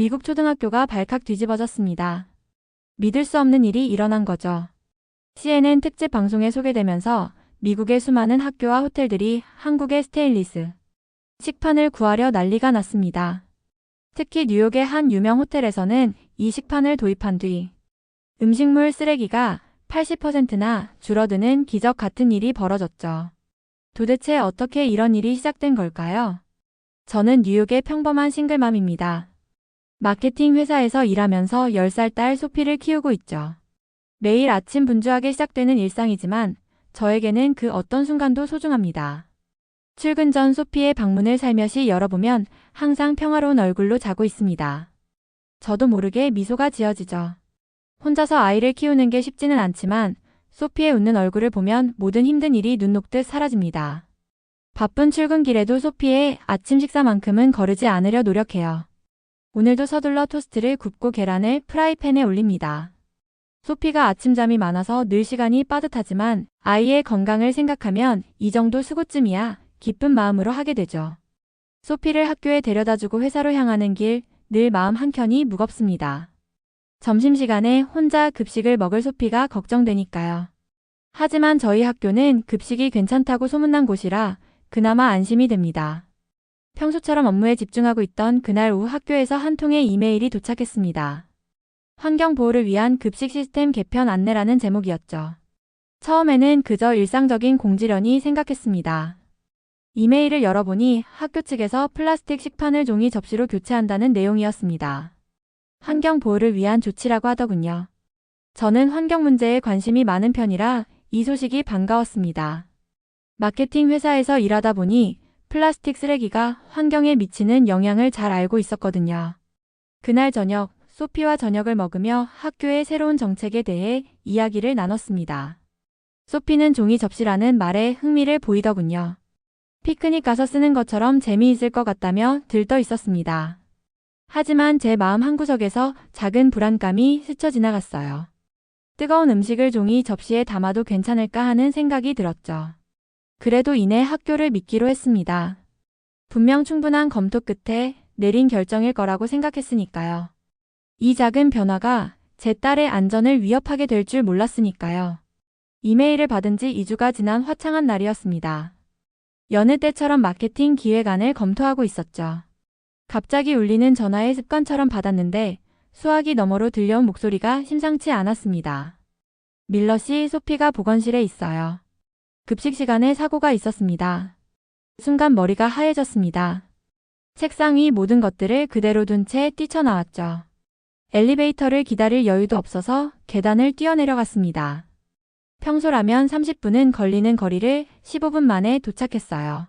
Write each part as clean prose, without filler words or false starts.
미국 초등학교가 발칵 뒤집어졌습니다. 믿을 수 없는 일이 일어난 거죠. CNN 특집 방송에 소개되면서 미국의 수많은 학교와 호텔들이 한국의 스테인리스 식판을 구하려 난리가 났습니다. 특히 뉴욕의 한 유명 호텔에서는 이 식판을 도입한 뒤 음식물 쓰레기가 80%나 줄어드는 기적 같은 일이 벌어졌죠. 도대체 어떻게 이런 일이 시작된 걸까요? 저는 뉴욕의 평범한 싱글맘입니다. 마케팅 회사에서 일하면서 10살 딸 소피를 키우고 있죠. 매일 아침 분주하게 시작되는 일상이지만 저에게는 그 어떤 순간도 소중합니다. 출근 전 소피의 방문을 살며시 열어보면 항상 평화로운 얼굴로 자고 있습니다. 저도 모르게 미소가 지어지죠. 혼자서 아이를 키우는 게 쉽지는 않지만 소피의 웃는 얼굴을 보면 모든 힘든 일이 눈 녹듯 사라집니다. 바쁜 출근길에도 소피의 아침 식사만큼은 거르지 않으려 노력해요. 오늘도 서둘러 토스트를 굽고 계란을 프라이팬에 올립니다. 소피가 아침잠이 많아서 늘 시간이 빠듯하지만 아이의 건강을 생각하면 이 정도 수고쯤이야 기쁜 마음으로 하게 되죠. 소피를 학교에 데려다주고 회사로 향하는 길 늘 마음 한켠이 무겁습니다. 점심시간에 혼자 급식을 먹을 소피가 걱정되니까요. 하지만 저희 학교는 급식이 괜찮다고 소문난 곳이라 그나마 안심이 됩니다. 평소처럼 업무에 집중하고 있던 그날 오후 학교에서 한 통의 이메일이 도착했습니다. 환경보호를 위한 급식 시스템 개편 안내라는 제목이었죠. 처음에는 그저 일상적인 공지려니 생각했습니다. 이메일을 열어보니 학교 측에서 플라스틱 식판을 종이 접시로 교체한다는 내용이었습니다. 환경보호를 위한 조치라고 하더군요. 저는 환경 문제에 관심이 많은 편이라 이 소식이 반가웠습니다. 마케팅 회사에서 일하다 보니 플라스틱 쓰레기가 환경에 미치는 영향을 잘 알고 있었거든요. 그날 저녁, 소피와 저녁을 먹으며 학교의 새로운 정책에 대해 이야기를 나눴습니다. 소피는 종이 접시라는 말에 흥미를 보이더군요. 피크닉 가서 쓰는 것처럼 재미있을 것 같다며 들떠 있었습니다. 하지만 제 마음 한구석에서 작은 불안감이 스쳐 지나갔어요. 뜨거운 음식을 종이 접시에 담아도 괜찮을까 하는 생각이 들었죠. 그래도 이내 학교를 믿기로 했습니다. 분명 충분한 검토 끝에 내린 결정일 거라고 생각했으니까요. 이 작은 변화가 제 딸의 안전을 위협하게 될 줄 몰랐으니까요. 이메일을 받은 지 2주가 지난 화창한 날이었습니다. 여느 때처럼 마케팅 기획안을 검토하고 있었죠. 갑자기 울리는 전화의 습관처럼 받았는데 수화기 너머로 들려온 목소리가 심상치 않았습니다. 밀러 씨, 소피가 보건실에 있어요. 급식 시간에 사고가 있었습니다. 순간 머리가 하얘졌습니다. 책상 위 모든 것들을 그대로 둔 채 뛰쳐나왔죠. 엘리베이터를 기다릴 여유도 없어서 계단을 뛰어내려갔습니다. 평소라면 30분은 걸리는 거리를 15분 만에 도착했어요.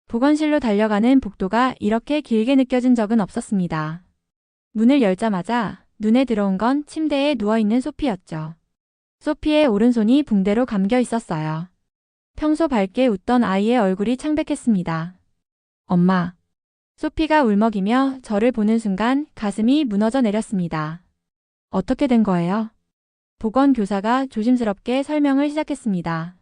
보건실로 달려가는 복도가 이렇게 길게 느껴진 적은 없었습니다. 문을 열자마자 눈에 들어온 건 침대에 누워있는 소피였죠. 소피의 오른손이 붕대로 감겨 있었어요. 평소 밝게 웃던 아이의 얼굴이 창백했습니다. 엄마. 소피가 울먹이며 저를 보는 순간 가슴이 무너져 내렸습니다. 어떻게 된 거예요? 보건교사가 조심스럽게 설명을 시작했습니다.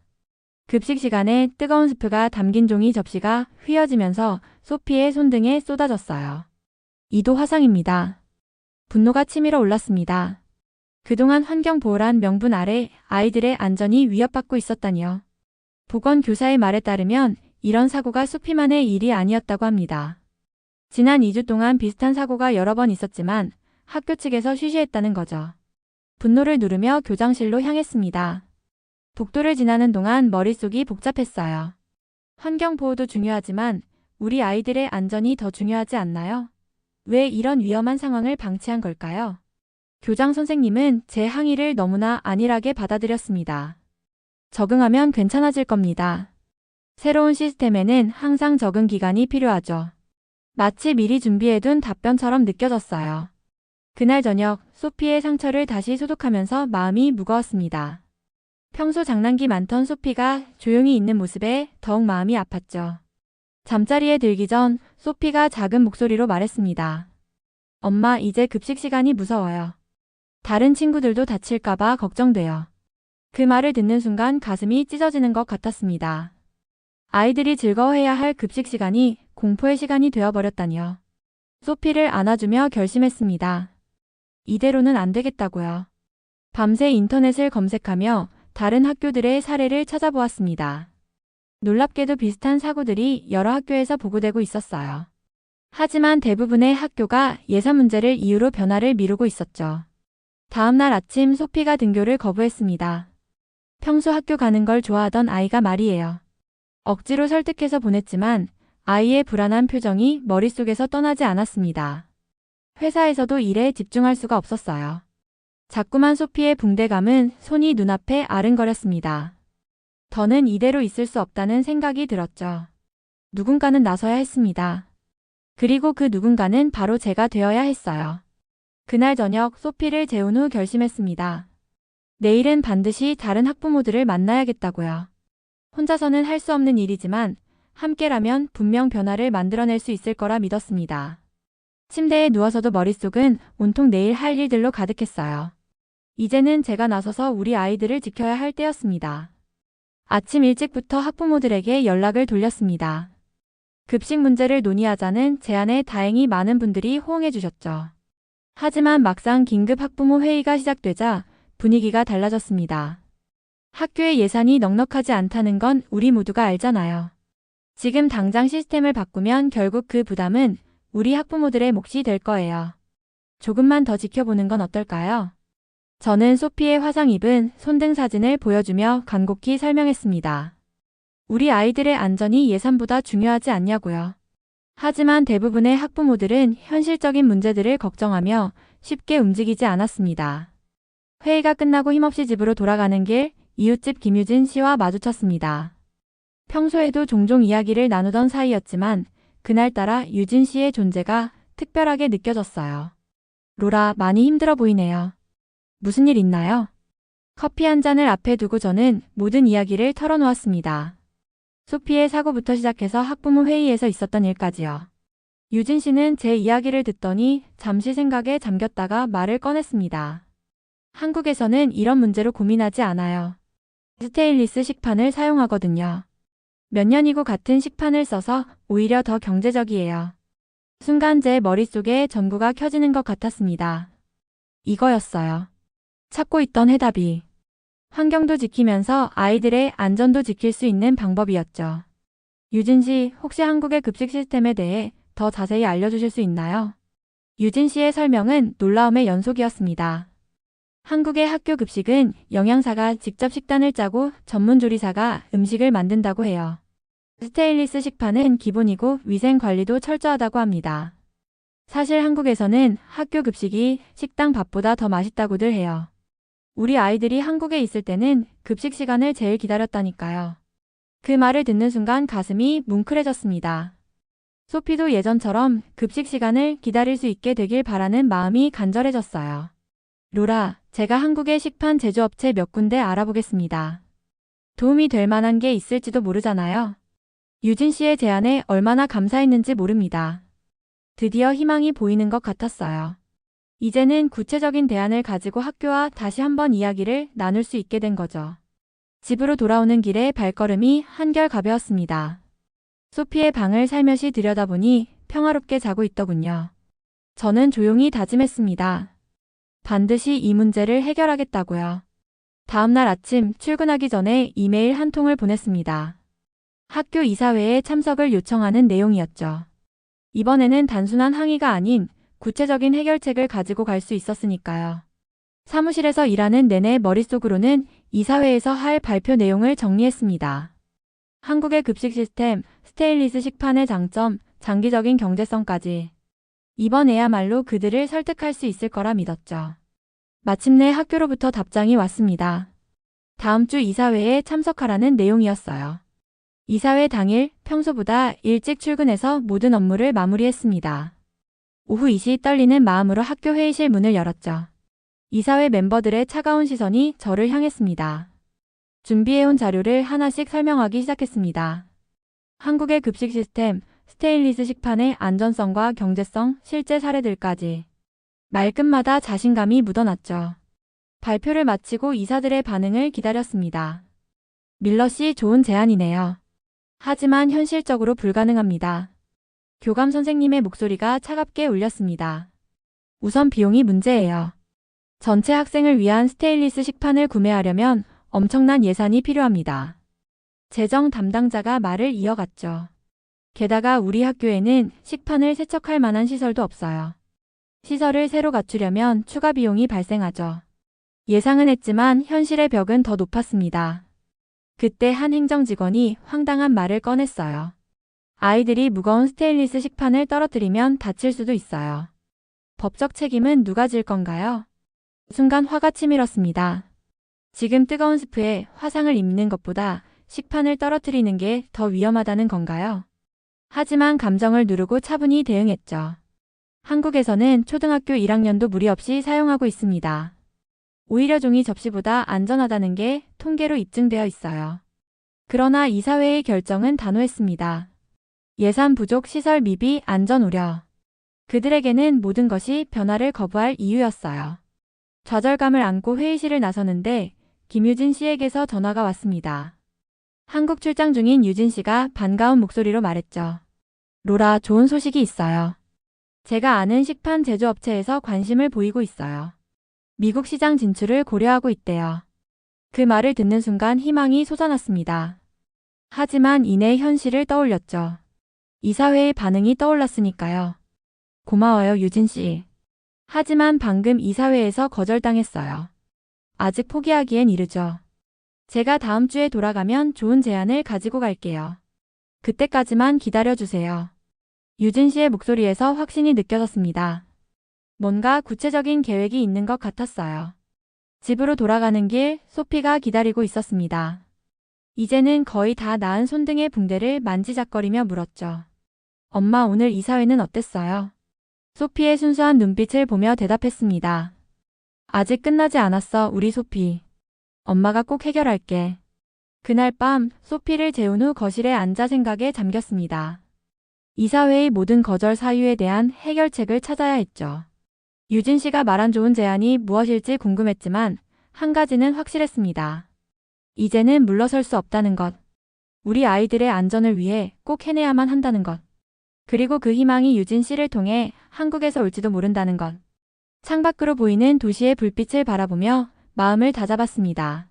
급식 시간에 뜨거운 스프가 담긴 종이 접시가 휘어지면서 소피의 손등에 쏟아졌어요. 2도 화상입니다. 분노가 치밀어 올랐습니다. 그동안 환경보호란 명분 아래 아이들의 안전이 위협받고 있었다니요. 보건교사의 말에 따르면 이런 사고가 소피만의 일이 아니었다고 합니다. 지난 2주 동안 비슷한 사고가 여러 번 있었지만 학교 측에서 쉬쉬했다는 거죠. 분노를 누르며 교장실로 향했습니다. 복도를 지나는 동안 머릿속이 복잡했어요. 환경보호도 중요하지만 우리 아이들의 안전이 더 중요하지 않나요? 왜 이런 위험한 상황을 방치한 걸까요? 교장 선생님은 제 항의를 너무나 안일하게 받아들였습니다. 적응하면 괜찮아질 겁니다. 새로운 시스템에는 항상 적응 기간이 필요하죠. 마치 미리 준비해둔 답변처럼 느껴졌어요. 그날 저녁 소피의 상처를 다시 소독하면서 마음이 무거웠습니다. 평소 장난기 많던 소피가 조용히 있는 모습에 더욱 마음이 아팠죠. 잠자리에 들기 전 소피가 작은 목소리로 말했습니다. 엄마, 이제 급식 시간이 무서워요. 다른 친구들도 다칠까봐 걱정돼요. 그 말을 듣는 순간 가슴이 찢어지는 것 같았습니다. 아이들이 즐거워해야 할 급식 시간이 공포의 시간이 되어버렸다니요. 소피를 안아주며 결심했습니다. 이대로는 안 되겠다고요. 밤새 인터넷을 검색하며 다른 학교들의 사례를 찾아보았습니다. 놀랍게도 비슷한 사고들이 여러 학교에서 보고되고 있었어요. 하지만 대부분의 학교가 예산 문제를 이유로 변화를 미루고 있었죠. 다음 날 아침 소피가 등교를 거부했습니다. 평소 학교 가는 걸 좋아하던 아이가 말이에요. 억지로 설득해서 보냈지만 아이의 불안한 표정이 머릿속에서 떠나지 않았습니다. 회사에서도 일에 집중할 수가 없었어요. 자꾸만 소피의 붕대감은 손이 눈앞에 아른거렸습니다. 더는 이대로 있을 수 없다는 생각이 들었죠. 누군가는 나서야 했습니다. 그리고 그 누군가는 바로 제가 되어야 했어요. 그날 저녁 소피를 재운 후 결심했습니다. 내일은 반드시 다른 학부모들을 만나야겠다고요. 혼자서는 할 수 없는 일이지만 함께라면 분명 변화를 만들어낼 수 있을 거라 믿었습니다. 침대에 누워서도 머릿속은 온통 내일 할 일들로 가득했어요. 이제는 제가 나서서 우리 아이들을 지켜야 할 때였습니다. 아침 일찍부터 학부모들에게 연락을 돌렸습니다. 급식 문제를 논의하자는 제안에 다행히 많은 분들이 호응해 주셨죠. 하지만 막상 긴급 학부모 회의가 시작되자 분위기가 달라졌습니다. 학교의 예산이 넉넉하지 않다는 건 우리 모두가 알잖아요. 지금 당장 시스템을 바꾸면 결국 그 부담은 우리 학부모들의 몫이 될 거예요. 조금만 더 지켜보는 건 어떨까요? 저는 소피의 화상 입은 손등 사진을 보여주며 간곡히 설명했습니다. 우리 아이들의 안전이 예산보다 중요하지 않냐고요. 하지만 대부분의 학부모들은 현실적인 문제들을 걱정하며 쉽게 움직이지 않았습니다. 회의가 끝나고 힘없이 집으로 돌아가는 길, 이웃집 김유진 씨와 마주쳤습니다. 평소에도 종종 이야기를 나누던 사이였지만 그날따라 유진 씨의 존재가 특별하게 느껴졌어요. 로라, 많이 힘들어 보이네요. 무슨 일 있나요? 커피 한 잔을 앞에 두고 저는 모든 이야기를 털어놓았습니다. 소피의 사고부터 시작해서 학부모 회의에서 있었던 일까지요. 유진 씨는 제 이야기를 듣더니 잠시 생각에 잠겼다가 말을 꺼냈습니다. 한국에서는 이런 문제로 고민하지 않아요. 스테인리스 식판을 사용하거든요. 몇 년이고 같은 식판을 써서 오히려 더 경제적이에요. 순간 제 머릿속에 전구가 켜지는 것 같았습니다. 이거였어요. 찾고 있던 해답이. 환경도 지키면서 아이들의 안전도 지킬 수 있는 방법이었죠. 유진 씨, 혹시 한국의 급식 시스템에 대해 더 자세히 알려주실 수 있나요? 유진 씨의 설명은 놀라움의 연속이었습니다. 한국의 학교 급식은 영양사가 직접 식단을 짜고 전문 조리사가 음식을 만든다고 해요. 스테인리스 식판은 기본이고 위생 관리도 철저하다고 합니다. 사실 한국에서는 학교 급식이 식당 밥보다 더 맛있다고들 해요. 우리 아이들이 한국에 있을 때는 급식 시간을 제일 기다렸다니까요. 그 말을 듣는 순간 가슴이 뭉클해졌습니다. 소피도 예전처럼 급식 시간을 기다릴 수 있게 되길 바라는 마음이 간절해졌어요. 로라, 제가 한국의 식판 제조업체 몇 군데 알아보겠습니다. 도움이 될 만한 게 있을지도 모르잖아요. 유진 씨의 제안에 얼마나 감사했는지 모릅니다. 드디어 희망이 보이는 것 같았어요. 이제는 구체적인 대안을 가지고 학교와 다시 한번 이야기를 나눌 수 있게 된 거죠. 집으로 돌아오는 길에 발걸음이 한결 가벼웠습니다. 소피의 방을 살며시 들여다보니 평화롭게 자고 있더군요. 저는 조용히 다짐했습니다. 반드시 이 문제를 해결하겠다고요. 다음날 아침 출근하기 전에 이메일 한 통을 보냈습니다. 학교 이사회에 참석을 요청하는 내용이었죠. 이번에는 단순한 항의가 아닌 구체적인 해결책을 가지고 갈 수 있었으니까요. 사무실에서 일하는 내내 머릿속으로는 이사회에서 할 발표 내용을 정리했습니다. 한국의 급식 시스템, 스테인리스 식판의 장점, 장기적인 경제성까지. 이번에야말로 그들을 설득할 수 있을 거라 믿었죠. 마침내 학교로부터 답장이 왔습니다. 다음 주 이사회에 참석하라는 내용이었어요. 이사회 당일 평소보다 일찍 출근해서 모든 업무를 마무리했습니다. 오후 2시 떨리는 마음으로 학교 회의실 문을 열었죠. 이사회 멤버들의 차가운 시선이 저를 향했습니다. 준비해온 자료를 하나씩 설명하기 시작했습니다. 한국의 급식 시스템, 스테인리스 식판의 안전성과 경제성, 실제 사례들까지. 말끝마다 자신감이 묻어났죠. 발표를 마치고 이사들의 반응을 기다렸습니다. 밀러 씨, 좋은 제안이네요. 하지만 현실적으로 불가능합니다. 교감 선생님의 목소리가 차갑게 울렸습니다. 우선 비용이 문제예요. 전체 학생을 위한 스테인리스 식판을 구매하려면 엄청난 예산이 필요합니다. 재정 담당자가 말을 이어갔죠. 게다가 우리 학교에는 식판을 세척할 만한 시설도 없어요. 시설을 새로 갖추려면 추가 비용이 발생하죠. 예상은 했지만 현실의 벽은 더 높았습니다. 그때 한 행정직원이 황당한 말을 꺼냈어요. 아이들이 무거운 스테인리스 식판을 떨어뜨리면 다칠 수도 있어요. 법적 책임은 누가 질 건가요? 순간 화가 치밀었습니다. 지금 뜨거운 스프에 화상을 입는 것보다 식판을 떨어뜨리는 게 더 위험하다는 건가요? 하지만 감정을 누르고 차분히 대응했죠. 한국에서는 초등학교 1학년도 무리 없이 사용하고 있습니다. 오히려 종이 접시보다 안전하다는 게 통계로 입증되어 있어요. 그러나 이사회의 결정은 단호했습니다. 예산 부족, 시설 미비, 안전 우려. 그들에게는 모든 것이 변화를 거부할 이유였어요. 좌절감을 안고 회의실을 나서는데 김유진 씨에게서 전화가 왔습니다. 한국 출장 중인 유진 씨가 반가운 목소리로 말했죠. 로라, 좋은 소식이 있어요. 제가 아는 식판 제조업체에서 관심을 보이고 있어요. 미국 시장 진출을 고려하고 있대요. 그 말을 듣는 순간 희망이 솟아났습니다. 하지만 이내 현실을 떠올렸죠. 이사회의 반응이 떠올랐으니까요. 고마워요, 유진 씨. 하지만 방금 이사회에서 거절당했어요. 아직 포기하기엔 이르죠. 제가 다음 주에 돌아가면 좋은 제안을 가지고 갈게요. 그때까지만 기다려주세요. 유진 씨의 목소리에서 확신이 느껴졌습니다. 뭔가 구체적인 계획이 있는 것 같았어요. 집으로 돌아가는 길, 소피가 기다리고 있었습니다. 이제는 거의 다 나은 손등의 붕대를 만지작거리며 물었죠. 엄마, 오늘 이사회는 어땠어요? 소피의 순수한 눈빛을 보며 대답했습니다. 아직 끝나지 않았어, 우리 소피. 엄마가 꼭 해결할게. 그날 밤 소피를 재운 후 거실에 앉아 생각에 잠겼습니다. 이사회의 모든 거절 사유에 대한 해결책을 찾아야 했죠. 유진 씨가 말한 좋은 제안이 무엇일지 궁금했지만 한 가지는 확실했습니다. 이제는 물러설 수 없다는 것. 우리 아이들의 안전을 위해 꼭 해내야만 한다는 것. 그리고 그 희망이 유진 씨를 통해 한국에서 올지도 모른다는 것. 창밖으로 보이는 도시의 불빛을 바라보며 마음을 다잡았습니다.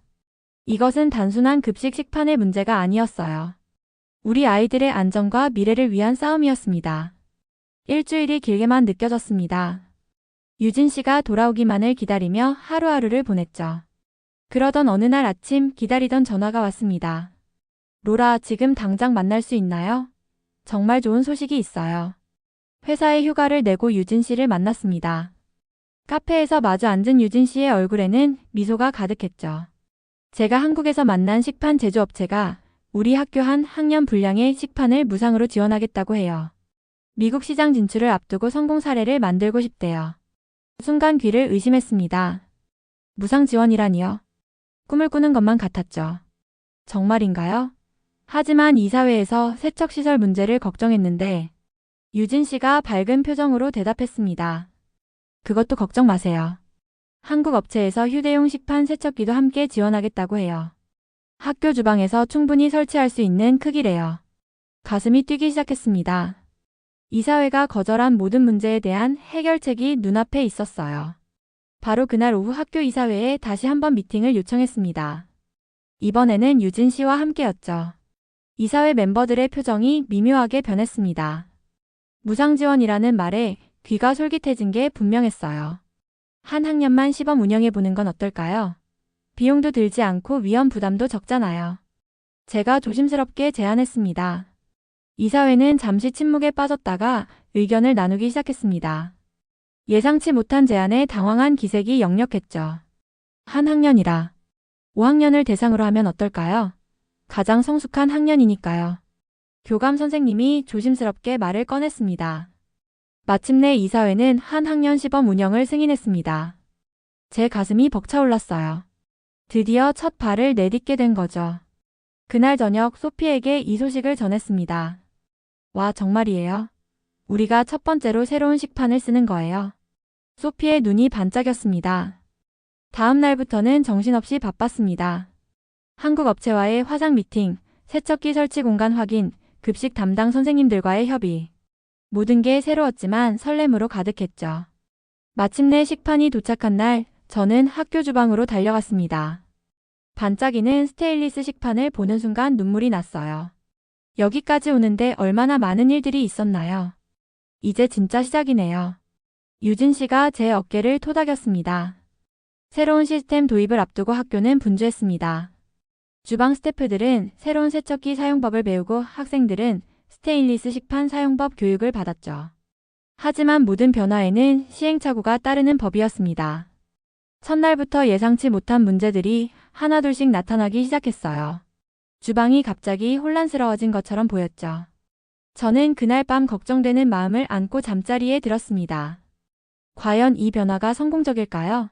이것은 단순한 급식 식판의 문제가 아니었어요. 우리 아이들의 안전과 미래를 위한 싸움이었습니다. 일주일이 길게만 느껴졌습니다. 유진 씨가 돌아오기만을 기다리며 하루하루를 보냈죠. 그러던 어느 날 아침 기다리던 전화가 왔습니다. 로라, 지금 당장 만날 수 있나요? 정말 좋은 소식이 있어요. 회사에 휴가를 내고 유진 씨를 만났습니다. 카페에서 마주 앉은 유진 씨의 얼굴에는 미소가 가득했죠. 제가 한국에서 만난 식판 제조업체가 우리 학교 한 학년 분량의 식판을 무상으로 지원하겠다고 해요. 미국 시장 진출을 앞두고 성공 사례를 만들고 싶대요. 순간 귀를 의심했습니다. 무상 지원이라니요? 꿈을 꾸는 것만 같았죠. 정말인가요? 하지만 이사회에서 세척시설 문제를 걱정했는데 유진 씨가 밝은 표정으로 대답했습니다. 그것도 걱정 마세요. 한국 업체에서 휴대용 식판 세척기도 함께 지원하겠다고 해요. 학교 주방에서 충분히 설치할 수 있는 크기래요. 가슴이 뛰기 시작했습니다. 이사회가 거절한 모든 문제에 대한 해결책이 눈앞에 있었어요. 바로 그날 오후 학교 이사회에 다시 한번 미팅을 요청했습니다. 이번에는 유진 씨와 함께였죠. 이사회 멤버들의 표정이 미묘하게 변했습니다. 무상 지원이라는 말에 귀가 솔깃해진 게 분명했어요. 한 학년만 시범 운영해보는 건 어떨까요? 비용도 들지 않고 위험 부담도 적잖아요. 제가 조심스럽게 제안했습니다. 이사회는 잠시 침묵에 빠졌다가 의견을 나누기 시작했습니다. 예상치 못한 제안에 당황한 기색이 역력했죠. 한 학년이라. 5학년을 대상으로 하면 어떨까요? 가장 성숙한 학년이니까요. 교감 선생님이 조심스럽게 말을 꺼냈습니다. 마침내 이사회는 한 학년 시범 운영을 승인했습니다. 제 가슴이 벅차올랐어요. 드디어 첫 발을 내딛게 된 거죠. 그날 저녁 소피에게 이 소식을 전했습니다. 와, 정말이에요? 우리가 첫 번째로 새로운 식판을 쓰는 거예요. 소피의 눈이 반짝였습니다. 다음 날부터는 정신없이 바빴습니다. 한국 업체와의 화상 미팅, 세척기 설치 공간 확인, 급식 담당 선생님들과의 협의. 모든 게 새로웠지만 설렘으로 가득했죠. 마침내 식판이 도착한 날, 저는 학교 주방으로 달려갔습니다. 반짝이는 스테인리스 식판을 보는 순간 눈물이 났어요. 여기까지 오는데 얼마나 많은 일들이 있었나요? 이제 진짜 시작이네요. 유진 씨가 제 어깨를 토닥였습니다. 새로운 시스템 도입을 앞두고 학교는 분주했습니다. 주방 스태프들은 새로운 세척기 사용법을 배우고 학생들은 스테인리스 식판 사용법 교육을 받았죠. 하지만 모든 변화에는 시행착오가 따르는 법이었습니다. 첫날부터 예상치 못한 문제들이 하나둘씩 나타나기 시작했어요. 주방이 갑자기 혼란스러워진 것처럼 보였죠. 저는 그날 밤 걱정되는 마음을 안고 잠자리에 들었습니다. 과연 이 변화가 성공적일까요?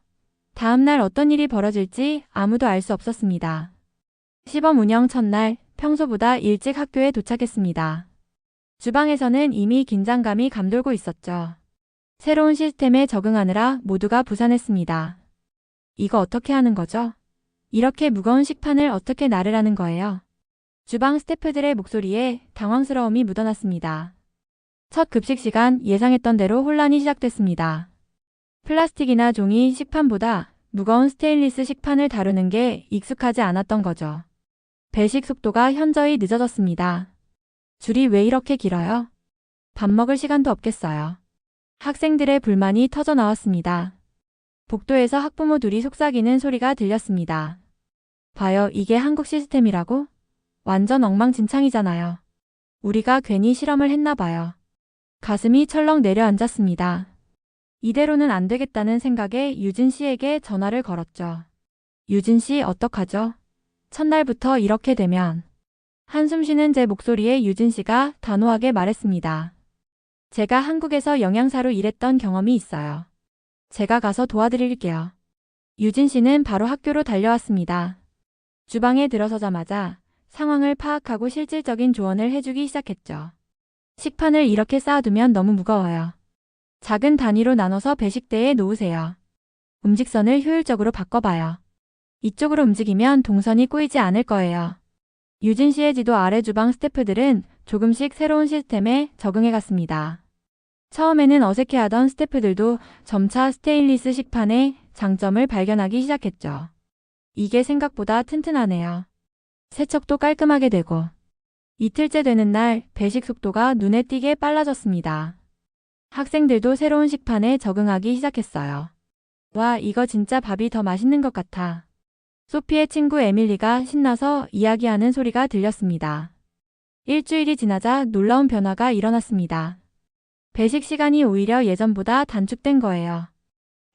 다음날 어떤 일이 벌어질지 아무도 알 수 없었습니다. 시범 운영 첫날, 평소보다 일찍 학교에 도착했습니다. 주방에서는 이미 긴장감이 감돌고 있었죠. 새로운 시스템에 적응하느라 모두가 부산했습니다. 이거 어떻게 하는 거죠? 이렇게 무거운 식판을 어떻게 나르라는 거예요? 주방 스태프들의 목소리에 당황스러움이 묻어났습니다. 첫 급식 시간 예상했던 대로 혼란이 시작됐습니다. 플라스틱이나 종이 식판보다 무거운 스테인리스 식판을 다루는 게 익숙하지 않았던 거죠. 배식 속도가 현저히 늦어졌습니다. 줄이 왜 이렇게 길어요? 밥 먹을 시간도 없겠어요. 학생들의 불만이 터져 나왔습니다. 복도에서 학부모 둘이 속삭이는 소리가 들렸습니다. 봐요, 이게 한국 시스템이라고? 완전 엉망진창이잖아요. 우리가 괜히 실험을 했나 봐요. 가슴이 철렁 내려앉았습니다. 이대로는 안 되겠다는 생각에 유진 씨에게 전화를 걸었죠. 유진 씨 어떡하죠? 첫날부터 이렇게 되면. 한숨 쉬는 제 목소리에 유진 씨가 단호하게 말했습니다. 제가 한국에서 영양사로 일했던 경험이 있어요. 제가 가서 도와드릴게요. 유진 씨는 바로 학교로 달려왔습니다. 주방에 들어서자마자 상황을 파악하고 실질적인 조언을 해주기 시작했죠. 식판을 이렇게 쌓아두면 너무 무거워요. 작은 단위로 나눠서 배식대에 놓으세요. 음식선을 효율적으로 바꿔봐요. 이쪽으로 움직이면 동선이 꼬이지 않을 거예요. 유진 씨의 지도 아래 주방 스태프들은 조금씩 새로운 시스템에 적응해갔습니다. 처음에는 어색해하던 스태프들도 점차 스테인리스 식판의 장점을 발견하기 시작했죠. 이게 생각보다 튼튼하네요. 세척도 깔끔하게 되고. 이틀째 되는 날 배식 속도가 눈에 띄게 빨라졌습니다. 학생들도 새로운 식판에 적응하기 시작했어요. 와, 이거 진짜 밥이 더 맛있는 것 같아. 소피의 친구 에밀리가 신나서 이야기하는 소리가 들렸습니다. 일주일이 지나자 놀라운 변화가 일어났습니다. 배식 시간이 오히려 예전보다 단축된 거예요.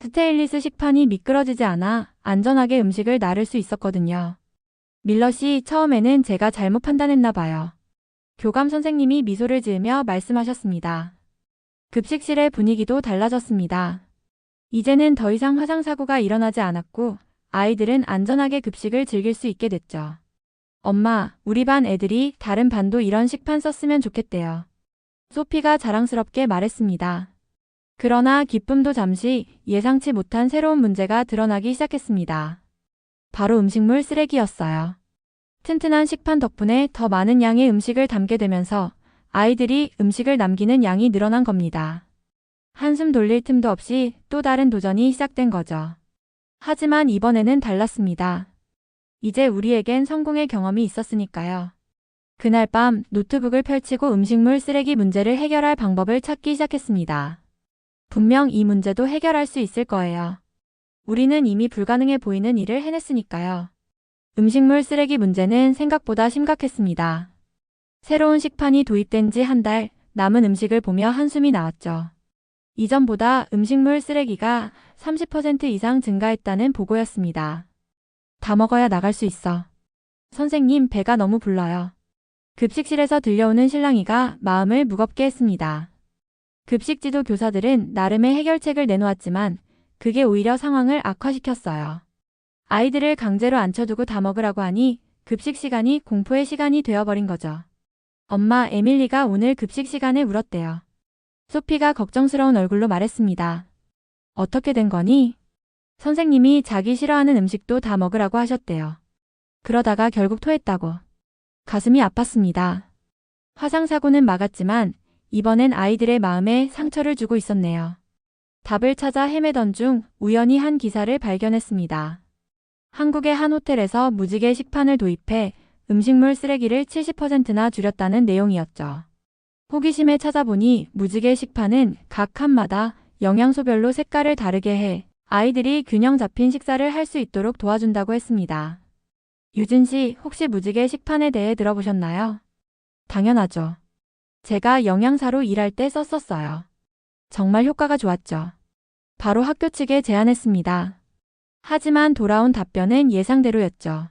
스테인리스 식판이 미끄러지지 않아 안전하게 음식을 나를 수 있었거든요. 밀러 씨, 처음에는 제가 잘못 판단했나 봐요. 교감 선생님이 미소를 지으며 말씀하셨습니다. 급식실의 분위기도 달라졌습니다. 이제는 더 이상 화상 사고가 일어나지 않았고 아이들은 안전하게 급식을 즐길 수 있게 됐죠. 엄마, 우리 반 애들이 다른 반도 이런 식판 썼으면 좋겠대요. 소피가 자랑스럽게 말했습니다. 그러나 기쁨도 잠시 예상치 못한 새로운 문제가 드러나기 시작했습니다. 바로 음식물 쓰레기였어요. 튼튼한 식판 덕분에 더 많은 양의 음식을 담게 되면서 아이들이 음식을 남기는 양이 늘어난 겁니다. 한숨 돌릴 틈도 없이 또 다른 도전이 시작된 거죠. 하지만 이번에는 달랐습니다. 이제 우리에겐 성공의 경험이 있었으니까요. 그날 밤 노트북을 펼치고 음식물 쓰레기 문제를 해결할 방법을 찾기 시작했습니다. 분명 이 문제도 해결할 수 있을 거예요. 우리는 이미 불가능해 보이는 일을 해냈으니까요. 음식물 쓰레기 문제는 생각보다 심각했습니다. 새로운 식판이 도입된 지 한 달, 남은 음식을 보며 한숨이 나왔죠. 이전보다 음식물 쓰레기가 30% 이상 증가했다는 보고였습니다. 다 먹어야 나갈 수 있어. 선생님, 배가 너무 불러요. 급식실에서 들려오는 실랑이가 마음을 무겁게 했습니다. 급식 지도 교사들은 나름의 해결책을 내놓았지만 그게 오히려 상황을 악화시켰어요. 아이들을 강제로 앉혀두고 다 먹으라고 하니 급식 시간이 공포의 시간이 되어버린 거죠. 엄마, 에밀리가 오늘 급식 시간에 울었대요. 소피가 걱정스러운 얼굴로 말했습니다. 어떻게 된 거니? 선생님이 자기 싫어하는 음식도 다 먹으라고 하셨대요. 그러다가 결국 토했다고. 가슴이 아팠습니다. 화상사고는 막았지만 이번엔 아이들의 마음에 상처를 주고 있었네요. 답을 찾아 헤매던 중 우연히 한 기사를 발견했습니다. 한국의 한 호텔에서 무지개 식판을 도입해 음식물 쓰레기를 70%나 줄였다는 내용이었죠. 호기심에 찾아보니 무지개 식판은 각 칸마다 영양소별로 색깔을 다르게 해 아이들이 균형 잡힌 식사를 할 수 있도록 도와준다고 했습니다. 유진 씨, 혹시 무지개 식판에 대해 들어보셨나요? 당연하죠. 제가 영양사로 일할 때 썼었어요. 정말 효과가 좋았죠. 바로 학교 측에 제안했습니다. 하지만 돌아온 답변은 예상대로였죠.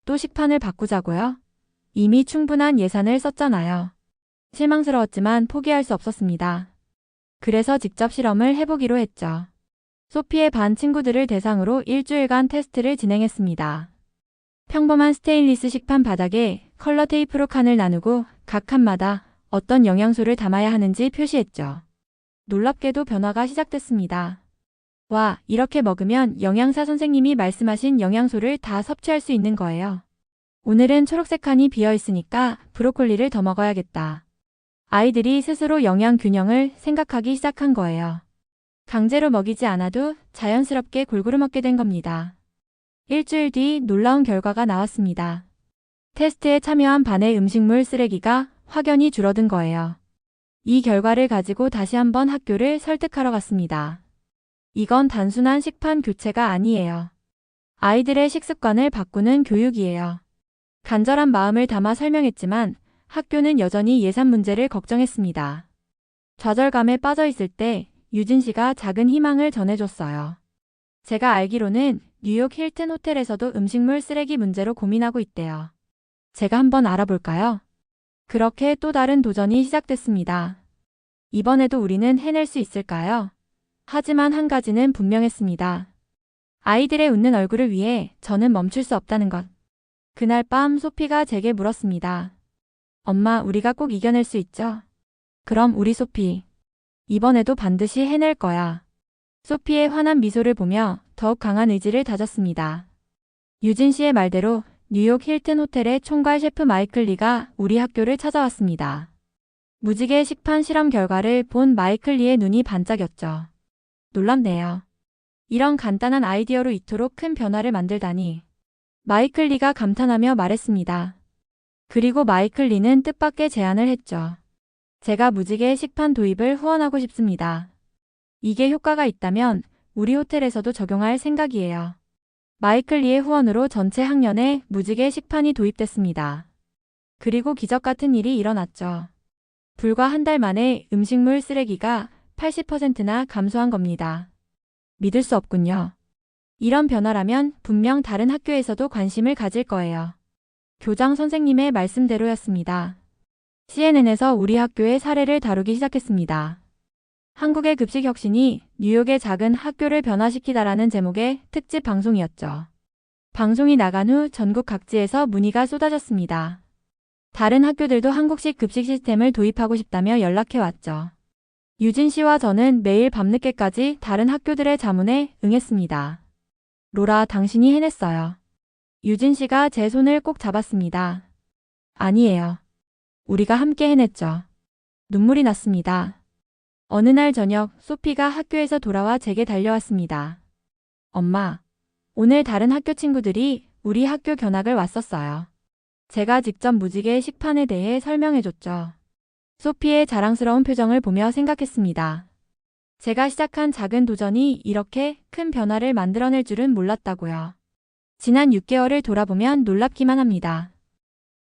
또 식판을 바꾸자고요? 이미 충분한 예산을 썼잖아요. 실망스러웠지만 포기할 수 없었습니다. 그래서 직접 실험을 해보기로 했죠. 소피의 반 친구들을 대상으로 일주일간 테스트를 진행했습니다. 평범한 스테인리스 식판 바닥에 컬러 테이프로 칸을 나누고 각 칸마다 어떤 영양소를 담아야 하는지 표시했죠. 놀랍게도 변화가 시작됐습니다. 와, 이렇게 먹으면 영양사 선생님이 말씀하신 영양소를 다 섭취할 수 있는 거예요. 오늘은 초록색 칸이 비어 있으니까 브로콜리를 더 먹어야겠다. 아이들이 스스로 영양 균형을 생각하기 시작한 거예요. 강제로 먹이지 않아도 자연스럽게 골고루 먹게 된 겁니다. 일주일 뒤 놀라운 결과가 나왔습니다. 테스트에 참여한 반의 음식물 쓰레기가 확연히 줄어든 거예요. 이 결과를 가지고 다시 한번 학교를 설득하러 갔습니다. 이건 단순한 식판 교체가 아니에요. 아이들의 식습관을 바꾸는 교육이에요. 간절한 마음을 담아 설명했지만 학교는 여전히 예산 문제를 걱정했습니다. 좌절감에 빠져 있을 때 유진 씨가 작은 희망을 전해줬어요. 제가 알기로는 뉴욕 힐튼 호텔에서도 음식물 쓰레기 문제로 고민하고 있대요. 제가 한번 알아볼까요? 그렇게 또 다른 도전이 시작됐습니다. 이번에도 우리는 해낼 수 있을까요? 하지만 한 가지는 분명했습니다. 아이들의 웃는 얼굴을 위해 저는 멈출 수 없다는 것. 그날 밤 소피가 제게 물었습니다. 엄마, 우리가 꼭 이겨낼 수 있죠? 그럼 우리 소피. 이번에도 반드시 해낼 거야. 소피의 환한 미소를 보며 더욱 강한 의지를 다졌습니다. 유진 씨의 말대로 뉴욕 힐튼 호텔의 총괄 셰프 마이클 리가 우리 학교를 찾아왔습니다. 무지개 식판 실험 결과를 본 마이클 리의 눈이 반짝였죠. 놀랍네요. 이런 간단한 아이디어로 이토록 큰 변화를 만들다니. 마이클 리가 감탄하며 말했습니다. 그리고 마이클 리는 뜻밖의 제안을 했죠. 제가 무지개 식판 도입을 후원하고 싶습니다. 이게 효과가 있다면 우리 호텔에서도 적용할 생각이에요. 마이클 리의 후원으로 전체 학년에 무지개 식판이 도입됐습니다. 그리고 기적 같은 일이 일어났죠. 불과 한 달 만에 음식물 쓰레기가 80%나 감소한 겁니다. 믿을 수 없군요. 이런 변화라면 분명 다른 학교에서도 관심을 가질 거예요. 교장 선생님의 말씀대로였습니다. CNN에서 우리 학교의 사례를 다루기 시작했습니다. 한국의 급식 혁신이 뉴욕의 작은 학교를 변화시키다라는 제목의 특집 방송이었죠. 방송이 나간 후 전국 각지에서 문의가 쏟아졌습니다. 다른 학교들도 한국식 급식 시스템을 도입하고 싶다며 연락해왔죠. 유진 씨와 저는 매일 밤늦게까지 다른 학교들의 자문에 응했습니다. 로라, 당신이 해냈어요. 유진 씨가 제 손을 꼭 잡았습니다. 아니에요. 우리가 함께 해냈죠. 눈물이 났습니다. 어느 날 저녁 소피가 학교에서 돌아와 제게 달려왔습니다. 엄마, 오늘 다른 학교 친구들이 우리 학교 견학을 왔었어요. 제가 직접 무지개 식판에 대해 설명해줬죠. 소피의 자랑스러운 표정을 보며 생각했습니다. 제가 시작한 작은 도전이 이렇게 큰 변화를 만들어낼 줄은 몰랐다고요. 지난 6개월을 돌아보면 놀랍기만 합니다.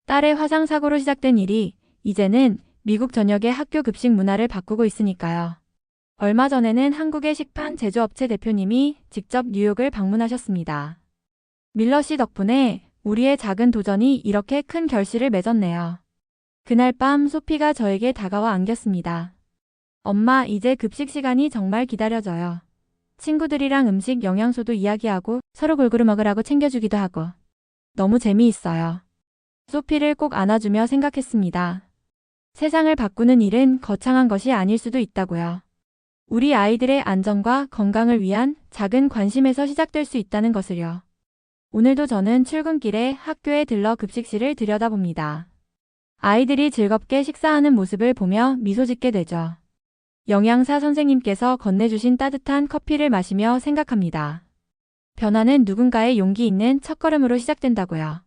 딸의 화상사고로 시작된 일이 이제는 미국 전역의 학교 급식 문화를 바꾸고 있으니까요. 얼마 전에는 한국의 식판 제조업체 대표님이 직접 뉴욕을 방문하셨습니다. 밀러 씨 덕분에 우리의 작은 도전이 이렇게 큰 결실을 맺었네요. 그날 밤 소피가 저에게 다가와 안겼습니다. 엄마, 이제 급식 시간이 정말 기다려져요. 친구들이랑 음식 영양소도 이야기하고 서로 골고루 먹으라고 챙겨주기도 하고. 너무 재미있어요. 소피를 꼭 안아주며 생각했습니다. 세상을 바꾸는 일은 거창한 것이 아닐 수도 있다고요. 우리 아이들의 안전과 건강을 위한 작은 관심에서 시작될 수 있다는 것을요. 오늘도 저는 출근길에 학교에 들러 급식실을 들여다봅니다. 아이들이 즐겁게 식사하는 모습을 보며 미소 짓게 되죠. 영양사 선생님께서 건네주신 따뜻한 커피를 마시며 생각합니다. 변화는 누군가의 용기 있는 첫걸음으로 시작된다고요.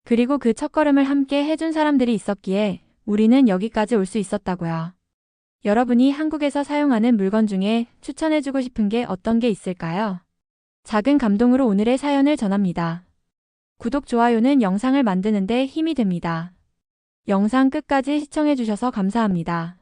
그리고 그 첫걸음을 함께 해준 사람들이 있었기에 우리는 여기까지 올 수 있었다고요. 여러분이 한국에서 사용하는 물건 중에 추천해주고 싶은 게 어떤 게 있을까요? 작은 감동으로 오늘의 사연을 전합니다. 구독, 좋아요는 영상을 만드는데 힘이 됩니다. 영상 끝까지 시청해주셔서 감사합니다.